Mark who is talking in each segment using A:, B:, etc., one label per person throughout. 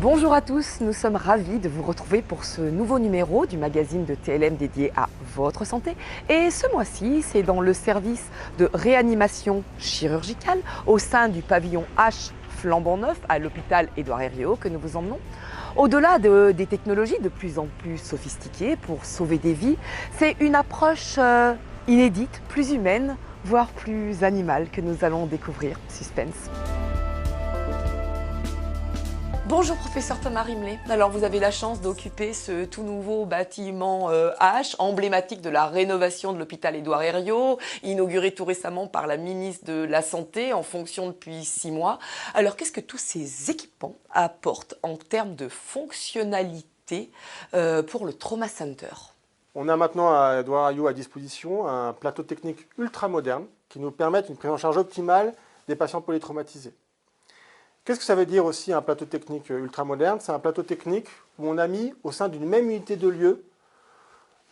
A: Bonjour à tous, nous sommes ravis de vous retrouver pour ce nouveau numéro du magazine de TLM dédié à votre santé. Et ce mois-ci, c'est dans le service de réanimation chirurgicale au sein du pavillon H flambant neuf à l'hôpital Édouard Herriot que nous vous emmenons. Au-delà des technologies de plus en plus sophistiquées pour sauver des vies, c'est une approche inédite, plus humaine, voire plus animale que nous allons découvrir. Suspense. Bonjour professeur Thomas Rimley. Alors vous avez la chance d'occuper ce tout nouveau bâtiment H, emblématique de la rénovation de l'hôpital Édouard Herriot, inauguré tout récemment par la ministre de la Santé en fonction depuis 6 mois. Alors qu'est-ce que tous ces équipements apportent en termes de fonctionnalité pour le Trauma Center?
B: On a maintenant à Édouard Herriot à disposition un plateau technique ultra moderne qui nous permet une prise en charge optimale des patients polytraumatisés. Qu'est-ce que ça veut dire aussi un plateau technique ultramoderne? C'est un plateau technique où on a mis au sein d'une même unité de lieu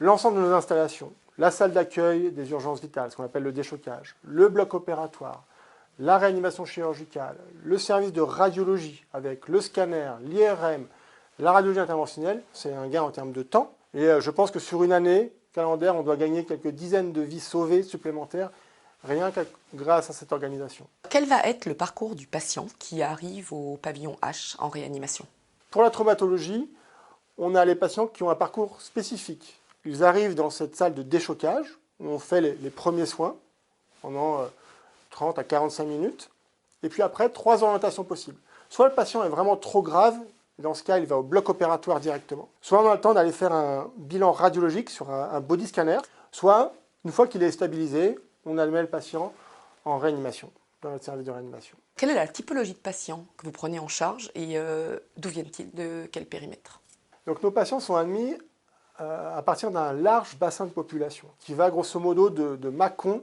B: l'ensemble de nos installations. La salle d'accueil des urgences vitales, ce qu'on appelle le déchocage, le bloc opératoire, la réanimation chirurgicale, le service de radiologie avec le scanner, l'IRM, la radiologie interventionnelle. C'est un gain en termes de temps. Et je pense que sur une année calendaire, on doit gagner quelques dizaines de vies sauvées supplémentaires rien que grâce à cette organisation.
A: Quel va être le parcours du patient qui arrive au pavillon H en réanimation?
B: Pour la traumatologie, on a les patients qui ont un parcours spécifique. Ils arrivent dans cette salle de déchocage où on fait les premiers soins pendant 30 à 45 minutes. Et puis après, 3 orientations possibles. Soit le patient est vraiment trop grave, et dans ce cas, il va au bloc opératoire directement. Soit on a le temps d'aller faire un bilan radiologique sur un body scanner. Soit, une fois qu'il est stabilisé, on admet le patient en réanimation, dans notre service de réanimation.
A: Quelle est la typologie de patients que vous prenez en charge et d'où viennent-ils? De quel périmètre?
B: Donc nos patients sont admis à partir d'un large bassin de population qui va grosso modo de Mâcon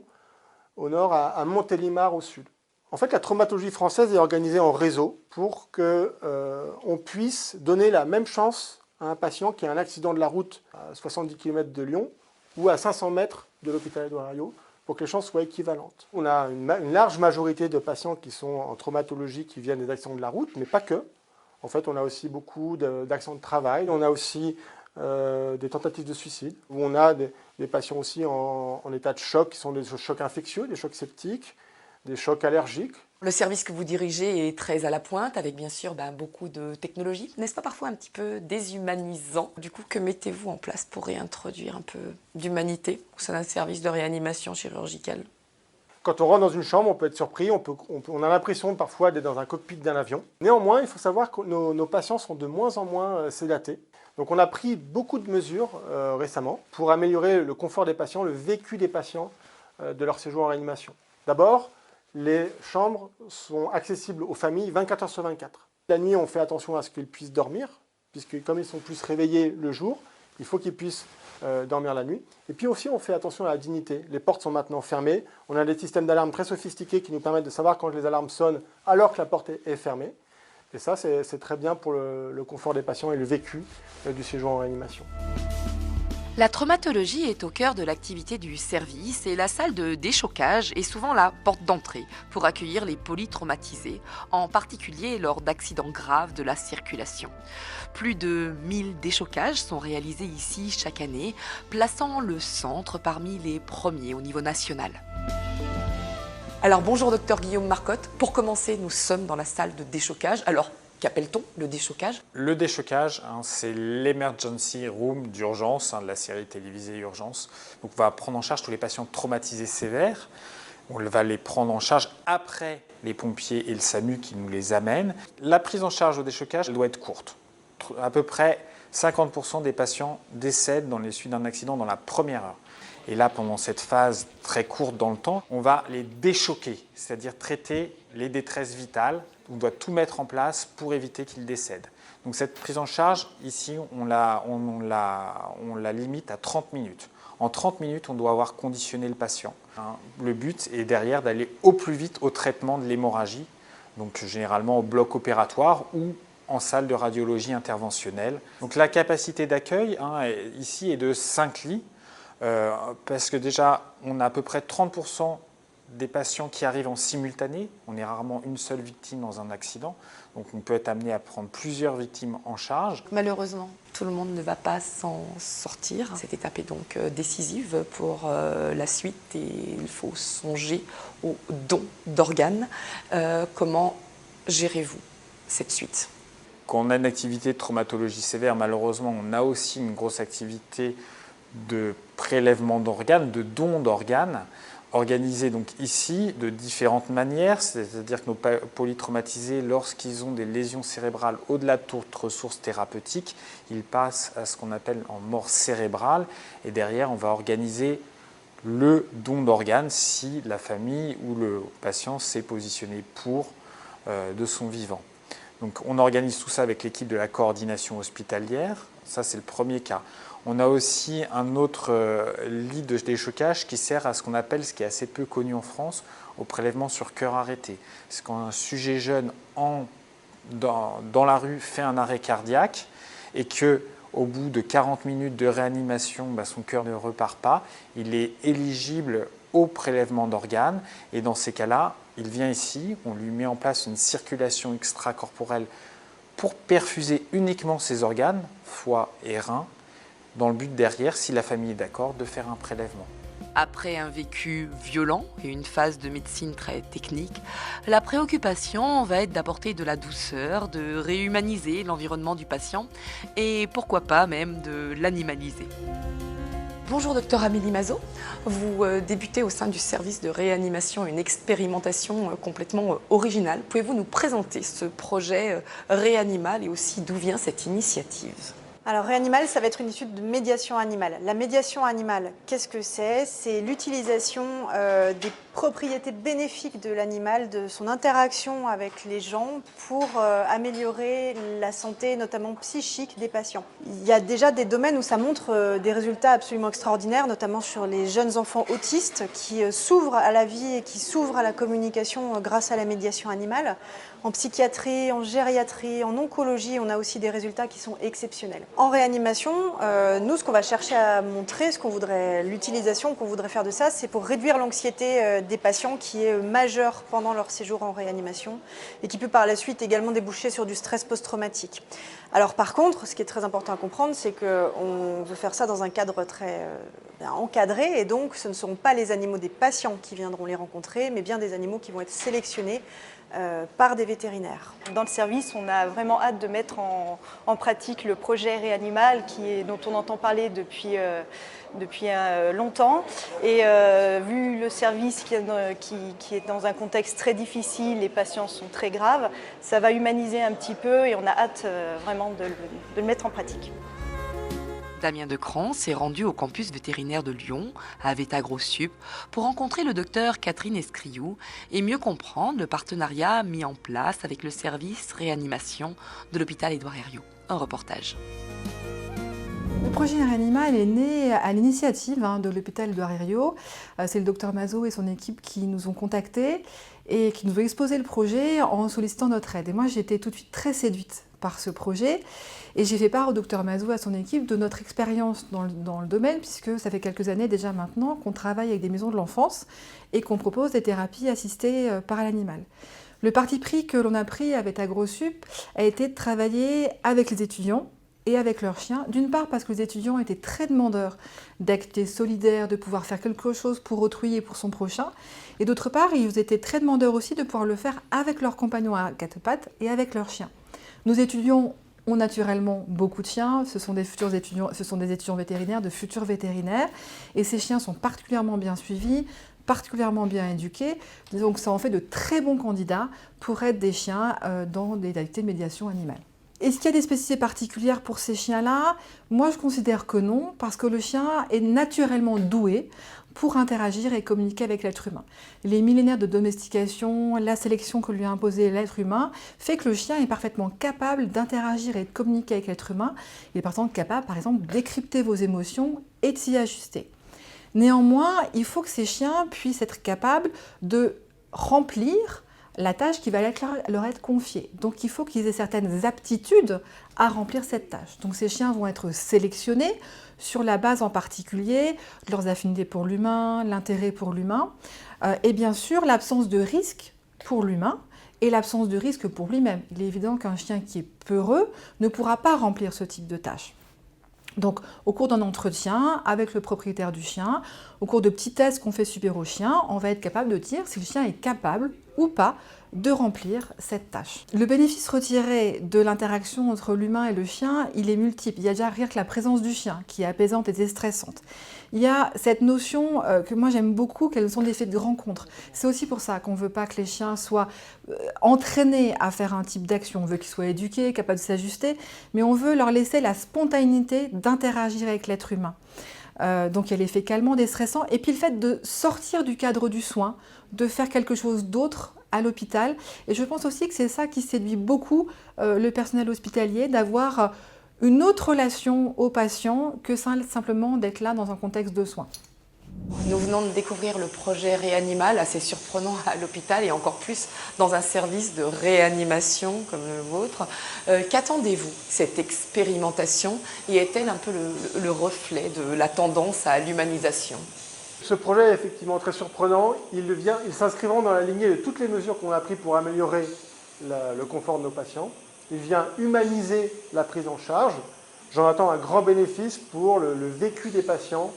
B: au nord à Montélimar au sud. En fait, la traumatologie française est organisée en réseau pour qu'on puisse donner la même chance à un patient qui a un accident de la route à 70 km de Lyon ou à 500 mètres de l'hôpital Édouard Herriot, pour que les chances soient équivalentes. On a une large majorité de patients qui sont en traumatologie qui viennent des accidents de la route, mais pas que. En fait, on a aussi beaucoup d'accidents de travail. On a aussi des tentatives de suicide, où on a des patients aussi en état de choc, qui sont des chocs infectieux, des chocs septiques, des chocs allergiques.
A: Le service que vous dirigez est très à la pointe, avec bien sûr beaucoup de technologies. N'est-ce pas parfois un petit peu déshumanisant? Du coup, que mettez-vous en place pour réintroduire un peu d'humanité au sein d'un service de réanimation chirurgicale?
B: Quand on rentre dans une chambre, on peut être surpris, on a l'impression parfois d'être dans un cockpit d'un avion. Néanmoins, il faut savoir que nos patients sont de moins en moins sédatés. Donc on a pris beaucoup de mesures récemment pour améliorer le confort des patients, le vécu des patients de leur séjour en réanimation. D'abord, les chambres sont accessibles aux familles 24 heures sur 24. La nuit, on fait attention à ce qu'ils puissent dormir, puisque comme ils sont plus réveillés le jour, il faut qu'ils puissent dormir la nuit. Et puis aussi, on fait attention à la dignité. Les portes sont maintenant fermées. On a des systèmes d'alarme très sophistiqués qui nous permettent de savoir quand les alarmes sonnent alors que la porte est fermée. Et ça, c'est très bien pour le confort des patients et le vécu du séjour en réanimation.
A: La traumatologie est au cœur de l'activité du service et la salle de déchocage est souvent la porte d'entrée pour accueillir les polytraumatisés, en particulier lors d'accidents graves de la circulation. Plus de 1000 déchocages sont réalisés ici chaque année, plaçant le centre parmi les premiers au niveau national. Alors bonjour docteur Guillaume Marcotte. Pour commencer, nous sommes dans la salle de déchocage. Alors, qu'appelle-t-on le déchocage?
C: Le déchocage, c'est l'emergency room d'urgence de la série télévisée Urgence. Donc on va prendre en charge tous les patients traumatisés sévères. On va les prendre en charge après les pompiers et le SAMU qui nous les amènent. La prise en charge au déchocage doit être courte. À peu près 50% des patients décèdent dans les suites d'un accident dans la première heure. Et là, pendant cette phase très courte dans le temps, on va les déchoquer, c'est-à-dire traiter les détresses vitales. On doit tout mettre en place pour éviter qu'ils décèdent. Donc cette prise en charge, ici, on la limite à 30 minutes. En 30 minutes, on doit avoir conditionné le patient. Le but est derrière d'aller au plus vite au traitement de l'hémorragie, donc généralement au bloc opératoire ou en salle de radiologie interventionnelle. Donc la capacité d'accueil ici est de 5 lits. Parce que déjà, on a à peu près 30% des patients qui arrivent en simultané. On est rarement une seule victime dans un accident. Donc on peut être amené à prendre plusieurs victimes en charge.
A: Malheureusement, tout le monde ne va pas s'en sortir. Cette étape est donc décisive pour la suite et il faut songer au don d'organes. Comment gérez-vous cette suite ?
C: Quand on a une activité de traumatologie sévère, malheureusement, on a aussi une grosse activité de prélèvement d'organes, de don d'organes, organisés donc ici de différentes manières, c'est-à-dire que nos polytraumatisés, lorsqu'ils ont des lésions cérébrales au-delà de toute ressource thérapeutique, ils passent à ce qu'on appelle en mort cérébrale et derrière on va organiser le don d'organes si la famille ou le patient s'est positionné pour de son vivant. Donc on organise tout ça avec l'équipe de la coordination hospitalière, ça c'est le premier cas. On a aussi un autre lit de déchocage qui sert à ce qu'on appelle, ce qui est assez peu connu en France, au prélèvement sur cœur arrêté. C'est quand un sujet jeune dans la rue fait un arrêt cardiaque et qu'au bout de 40 minutes de réanimation, son cœur ne repart pas, il est éligible au prélèvement d'organes et dans ces cas-là, il vient ici, on lui met en place une circulation extracorporelle pour perfuser uniquement ses organes, foie et rein, dans le but derrière, si la famille est d'accord, de faire un prélèvement.
A: Après un vécu violent et une phase de médecine très technique, la préoccupation va être d'apporter de la douceur, de réhumaniser l'environnement du patient et pourquoi pas même de l'animaliser. Bonjour docteur Amélie Mazot, vous débutez au sein du service de réanimation une expérimentation complètement originale. Pouvez-vous nous présenter ce projet Réanimal et aussi d'où vient cette initiative ?
D: Alors Réanimal, ça va être une étude de médiation animale. La médiation animale, qu'est-ce que c'est ? C'est l'utilisation des propriétés bénéfiques de l'animal, de son interaction avec les gens pour améliorer la santé, notamment psychique, des patients. Il y a déjà des domaines où ça montre des résultats absolument extraordinaires, notamment sur les jeunes enfants autistes qui s'ouvrent à la vie et qui s'ouvrent à la communication grâce à la médiation animale. En psychiatrie, en gériatrie, en oncologie, on a aussi des résultats qui sont exceptionnels. En réanimation, nous, ce qu'on va chercher à montrer, l'utilisation qu'on voudrait faire de ça, c'est pour réduire l'anxiété des patients qui est majeure pendant leur séjour en réanimation et qui peut par la suite également déboucher sur du stress post-traumatique. Alors par contre, ce qui est très important à comprendre, c'est qu'on veut faire ça dans un cadre très encadré et donc ce ne seront pas les animaux des patients qui viendront les rencontrer, mais bien des animaux qui vont être sélectionnés par des vétérinaires.
E: Dans le service, on a vraiment hâte de mettre en pratique le projet Réanimal dont on entend parler depuis longtemps. Et vu le service qui est dans un contexte très difficile, les patients sont très graves, ça va humaniser un petit peu et on a hâte vraiment de le mettre en pratique.
A: Damien Decran s'est rendu au campus vétérinaire de Lyon, à Vétagrosup, pour rencontrer le docteur Catherine Escriou et mieux comprendre le partenariat mis en place avec le service réanimation de l'hôpital Édouard Herriot. Un reportage.
F: Le projet Réanimal est né à l'initiative de l'hôpital Édouard Herriot. C'est le docteur Mazot et son équipe qui nous ont contactés et qui nous ont exposé le projet en sollicitant notre aide. Et moi, j'ai été tout de suite très séduite par ce projet et j'ai fait part au docteur Mazot et à son équipe de notre expérience dans le domaine, puisque ça fait quelques années déjà maintenant qu'on travaille avec des maisons de l'enfance et qu'on propose des thérapies assistées par l'animal. Le parti pris que l'on a pris avec Vétagrosup a été de travailler avec les étudiants et avec leurs chiens, d'une part parce que les étudiants étaient très demandeurs d'activités solidaires, de pouvoir faire quelque chose pour autrui et pour son prochain, et d'autre part, ils étaient très demandeurs aussi de pouvoir le faire avec leurs compagnons à quatre pattes et avec leurs chiens. Nos étudiants ont naturellement beaucoup de chiens, ce sont des étudiants vétérinaires, de futurs vétérinaires, et ces chiens sont particulièrement bien suivis, particulièrement bien éduqués, donc ça en fait de très bons candidats pour être des chiens dans des activités de médiation animale. Est-ce qu'il y a des spécificités particulières pour ces chiens-là ? Moi, je considère que non, parce que le chien est naturellement doué pour interagir et communiquer avec l'être humain. Les millénaires de domestication, la sélection que lui a imposée l'être humain, fait que le chien est parfaitement capable d'interagir et de communiquer avec l'être humain. Il est par exemple capable, par exemple, de décrypter vos émotions et de s'y ajuster. Néanmoins, il faut que ces chiens puissent être capables de remplir la tâche qui va leur être confiée. Donc il faut qu'ils aient certaines aptitudes à remplir cette tâche. Donc ces chiens vont être sélectionnés sur la base en particulier de leurs affinités pour l'humain, l'intérêt pour l'humain, et bien sûr l'absence de risque pour l'humain et l'absence de risque pour lui-même. Il est évident qu'un chien qui est peureux ne pourra pas remplir ce type de tâche. Donc, au cours d'un entretien avec le propriétaire du chien, au cours de petits tests qu'on fait subir au chien, on va être capable de dire si le chien est capable ou pas de remplir cette tâche. Le bénéfice retiré de l'interaction entre l'humain et le chien, il est multiple. Il y a déjà rien que la présence du chien qui est apaisante et déstressante. Il y a cette notion que moi j'aime beaucoup, qu'elles sont l'effet de rencontre. C'est aussi pour ça qu'on ne veut pas que les chiens soient entraînés à faire un type d'action. On veut qu'ils soient éduqués, capables de s'ajuster, mais on veut leur laisser la spontanéité d'interagir avec l'être humain. Donc il y a l'effet calmant, déstressant, et puis le fait de sortir du cadre du soin, de faire quelque chose d'autre à l'hôpital. Et je pense aussi que c'est ça qui séduit beaucoup le personnel hospitalier, d'avoir une autre relation aux patients que simplement d'être là dans un contexte de soins.
A: Nous venons de découvrir le projet Réanimal, assez surprenant à l'hôpital et encore plus dans un service de réanimation comme le vôtre. Qu'attendez-vous, cette expérimentation, et est-elle un peu le reflet de la tendance à l'humanisation ?
B: Ce projet est effectivement très surprenant. Il s'inscrivant dans la lignée de toutes les mesures qu'on a prises pour améliorer le confort de nos patients. Il vient humaniser la prise en charge. J'en attends un grand bénéfice pour le vécu des patients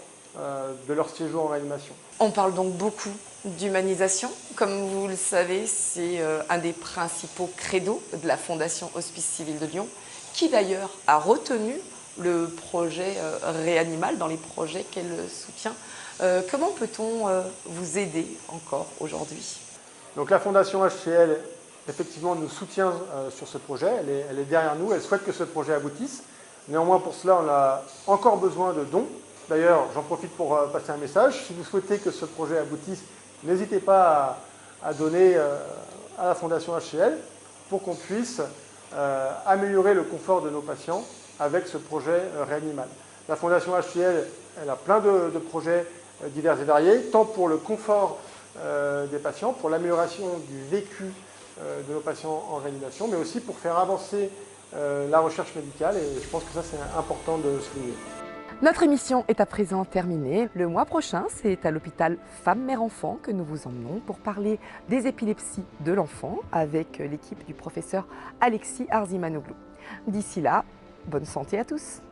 B: de leur séjour en réanimation.
A: On parle donc beaucoup d'humanisation. Comme vous le savez, c'est un des principaux credos de la Fondation Hospice Civil de Lyon, qui d'ailleurs a retenu le projet Réanimal dans les projets qu'elle soutient. Comment peut-on vous aider encore aujourd'hui ?
B: Donc la Fondation HCL, effectivement, nous soutient sur ce projet. Elle est derrière nous, elle souhaite que ce projet aboutisse. Néanmoins, pour cela, on a encore besoin de dons. D'ailleurs, j'en profite pour passer un message. Si vous souhaitez que ce projet aboutisse, n'hésitez pas à donner à la Fondation HCL pour qu'on puisse améliorer le confort de nos patients avec ce projet Réanimal. La Fondation HCL, elle a plein de projets divers et variés, tant pour le confort des patients, pour l'amélioration du vécu de nos patients en réanimation, mais aussi pour faire avancer la recherche médicale, et je pense que ça c'est important de souligner.
A: Notre émission est à présent terminée. Le mois prochain, c'est à l'hôpital Femmes-Mères-Enfants que nous vous emmenons pour parler des épilepsies de l'enfant avec l'équipe du professeur Alexis Arzimanoglou. D'ici là, bonne santé à tous.